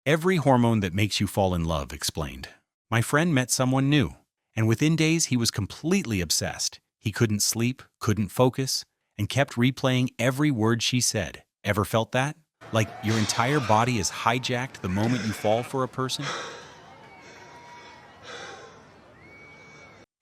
Every hormone that makes you fall in love, explained. My friend met someone new, and within days he was completely obsessed. He couldn't sleep, couldn't focus, and kept replaying every word she said. Ever felt that? Like your entire body is hijacked the moment you fall for a person?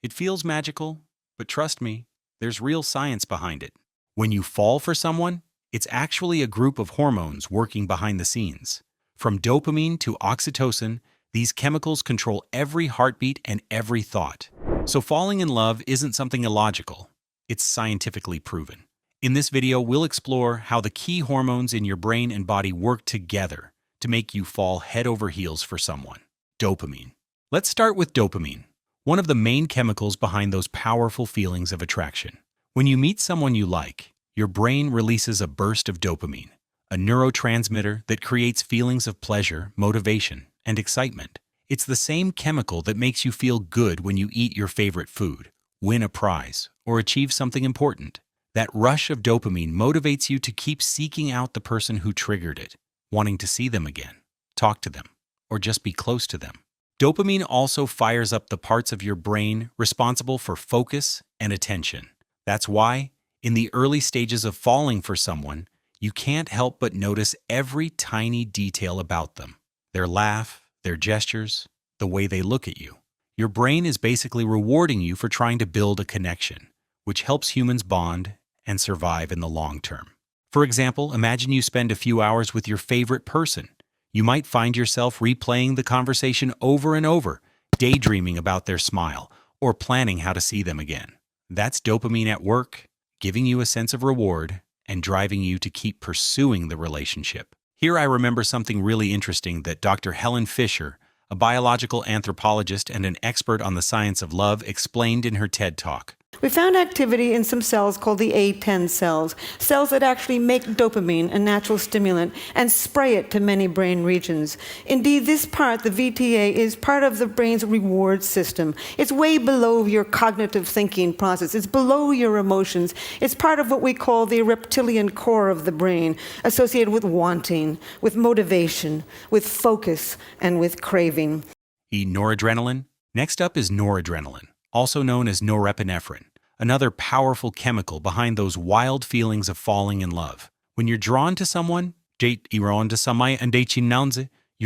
It feels magical, but trust me, there's real science behind it. When you fall for someone, it's actually a group of hormones working behind the scenes. From dopamine to oxytocin, these chemicals control every heartbeat and every thought. So falling in love isn't something illogical. It's scientifically proven. In this video, we'll explore how the key hormones in your brain and body work together to make you fall head over heels for someone. Dopamine. Let's start with dopamine, one of the main chemicals behind those powerful feelings of attraction. When you meet someone you like, your brain releases a burst of dopamine, a neurotransmitter that creates feelings of pleasure, motivation, and excitement. It's the same chemical that makes you feel good when you eat your favorite food, win a prize, or achieve something important. That rush of dopamine motivates you to keep seeking out the person who triggered it, wanting to see them again, talk to them, or just be close to them. Dopamine also fires up the parts of your brain responsible for focus and attention. That's why, in the early stages of falling for someone, you can't help but notice every tiny detail about them. Their laugh, their gestures, the way they look at you. Your brain is basically rewarding you for trying to build a connection, which helps humans bond and survive in the long term. For example, imagine you spend a few hours with your favorite person. You might find yourself replaying the conversation over and over, daydreaming about their smile, or planning how to see them again. That's dopamine at work, giving you a sense of reward and driving you to keep pursuing the relationship. Here I remember something really interesting that Dr. Helen Fisher, a biological anthropologist and an expert on the science of love, explained in her TED Talk. We found activity in some cells called the A10 cells, cells that actually make dopamine a natural stimulant and spray it to many brain regions. Indeed, this part, the VTA, is part of the brain's reward system. It's way below your cognitive thinking process. It's below your emotions. It's part of what we call the reptilian core of the brain, associated with wanting, with motivation, with focus, and with craving. Noradrenaline. Next up is noradrenaline, also known as norepinephrine, another powerful chemical behind those wild feelings of falling in love. When you're drawn to someone, your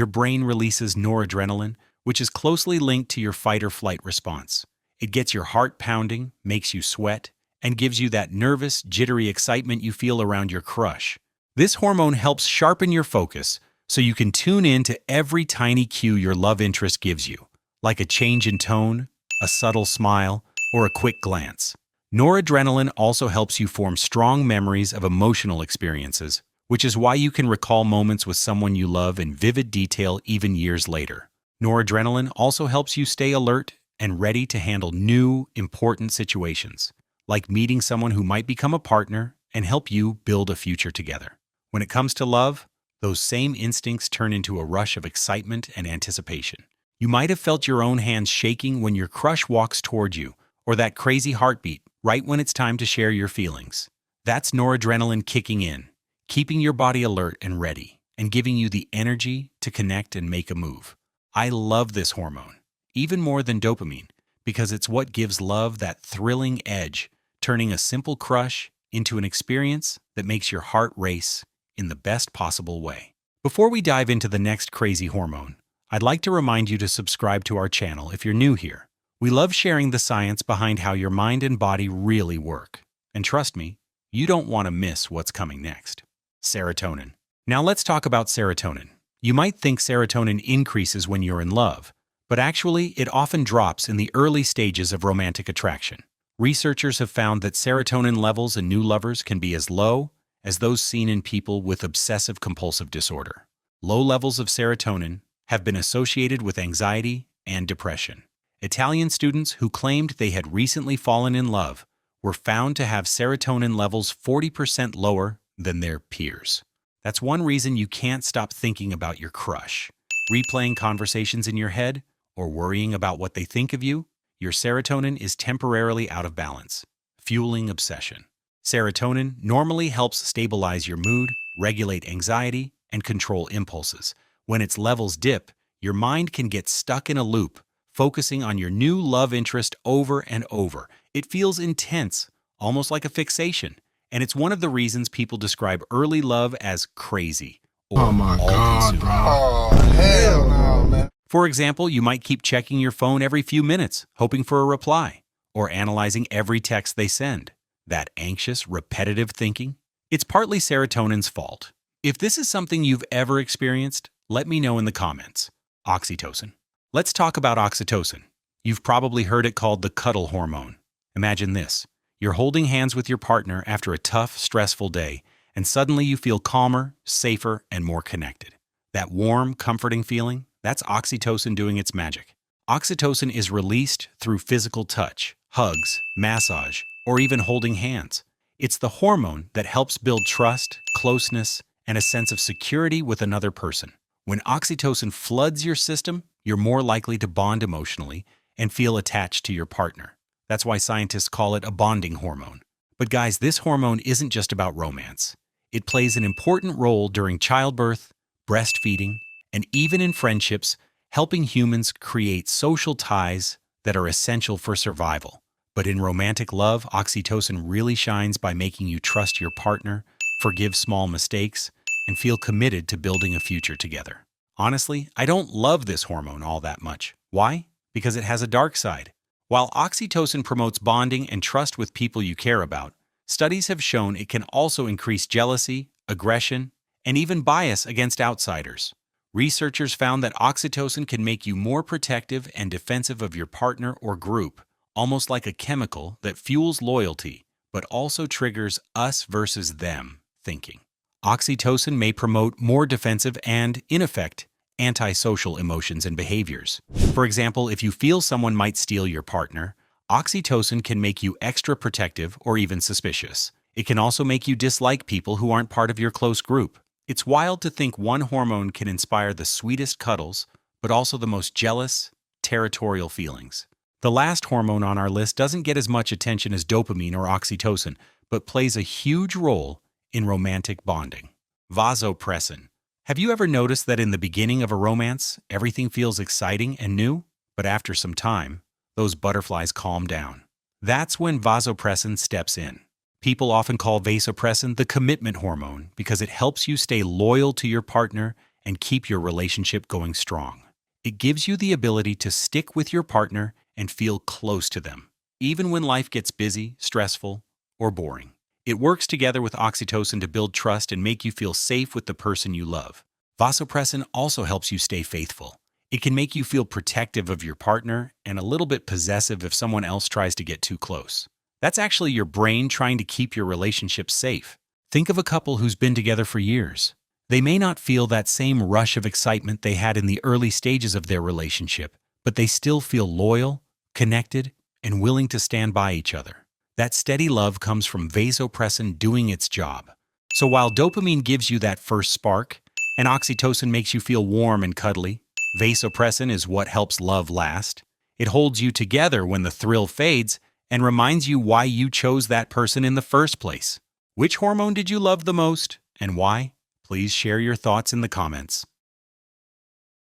brain releases noradrenaline, which is closely linked to your fight or flight response. It gets your heart pounding, makes you sweat, and gives you that nervous, jittery excitement you feel around your crush. This hormone helps sharpen your focus so you can tune in to every tiny cue your love interest gives you, like a change in tone, a subtle smile, or a quick glance. Noradrenaline also helps you form strong memories of emotional experiences, which is why you can recall moments with someone you love in vivid detail even years later. Noradrenaline also helps you stay alert and ready to handle new, important situations, like meeting someone who might become a partner and help you build a future together. When it comes to love, those same instincts turn into a rush of excitement and anticipation. You might have felt your own hands shaking when your crush walks toward you, or that crazy heartbeat right when it's time to share your feelings. That's noradrenaline kicking in, keeping your body alert and ready, and giving you the energy to connect and make a move. I love this hormone, even more than dopamine, because it's what gives love that thrilling edge, turning a simple crush into an experience that makes your heart race in the best possible way. Before we dive into the next crazy hormone, I'd like to remind you to subscribe to our channel if you're new here. We love sharing the science behind how your mind and body really work. And trust me, you don't want to miss what's coming next. Serotonin. Now let's talk about serotonin. You might think serotonin increases when you're in love, but actually it often drops in the early stages of romantic attraction. Researchers have found that serotonin levels in new lovers can be as low as those seen in people with obsessive-compulsive disorder. Low levels of serotonin have been associated with anxiety and depression. Italian students who claimed they had recently fallen in love were found to have serotonin levels 40% lower than their peers. That's one reason you can't stop thinking about your crush. Replaying conversations in your head or worrying about what they think of you, your serotonin is temporarily out of balance, fueling obsession. Serotonin normally helps stabilize your mood, regulate anxiety, and control impulses, When its levels dip, your mind can get stuck in a loop, focusing on your new love interest over and over. It feels intense, almost like a fixation, and it's one of the reasons people describe early love as crazy or Oh my God, all-consuming. bro. Oh, hell no, man. For example, you might keep checking your phone every few minutes, hoping for a reply, or analyzing every text they send. That anxious, repetitive thinking? It's partly serotonin's fault. If this is something you've ever experienced, let me know in the comments. Oxytocin. Let's talk about oxytocin. You've probably heard it called the cuddle hormone. Imagine this. You're holding hands with your partner after a tough, stressful day, and suddenly you feel calmer, safer, and more connected. That warm, comforting feeling, that's oxytocin doing its magic. Oxytocin is released through physical touch, hugs, massage, or even holding hands. It's the hormone that helps build trust, closeness, and a sense of security with another person. When oxytocin floods your system, you're more likely to bond emotionally and feel attached to your partner. That's why scientists call it a bonding hormone. But guys, this hormone isn't just about romance. It plays an important role during childbirth, breastfeeding, and even in friendships, helping humans create social ties that are essential for survival. But in romantic love, oxytocin really shines by making you trust your partner, forgive small mistakes, and feel committed to building a future together. Honestly, I don't love this hormone all that much. Why? Because it has a dark side. While oxytocin promotes bonding and trust with people you care about, studies have shown it can also increase jealousy, aggression, and even bias against outsiders. Researchers found that oxytocin can make you more protective and defensive of your partner or group, almost like a chemical that fuels loyalty, but also triggers us versus them thinking. Oxytocin may promote more defensive and, in effect, antisocial emotions and behaviors. For example, if you feel someone might steal your partner, oxytocin can make you extra protective or even suspicious. It can also make you dislike people who aren't part of your close group. It's wild to think one hormone can inspire the sweetest cuddles, but also the most jealous, territorial feelings. The last hormone on our list doesn't get as much attention as dopamine or oxytocin, but plays a huge role in romantic bonding. Vasopressin. Have you ever noticed that in the beginning of a romance, everything feels exciting and new, but after some time, those butterflies calm down? That's when vasopressin steps in. People often call vasopressin the commitment hormone because it helps you stay loyal to your partner and keep your relationship going strong. It gives you the ability to stick with your partner and feel close to them, even when life gets busy, stressful, or boring. It works together with oxytocin to build trust and make you feel safe with the person you love. Vasopressin also helps you stay faithful. It can make you feel protective of your partner and a little bit possessive if someone else tries to get too close. That's actually your brain trying to keep your relationship safe. Think of a couple who's been together for years. They may not feel that same rush of excitement they had in the early stages of their relationship, but they still feel loyal, connected, and willing to stand by each other. That steady love comes from vasopressin doing its job. So while dopamine gives you that first spark, and oxytocin makes you feel warm and cuddly, vasopressin is what helps love last. It holds you together when the thrill fades and reminds you why you chose that person in the first place. Which hormone did you love the most, and why? Please share your thoughts in the comments.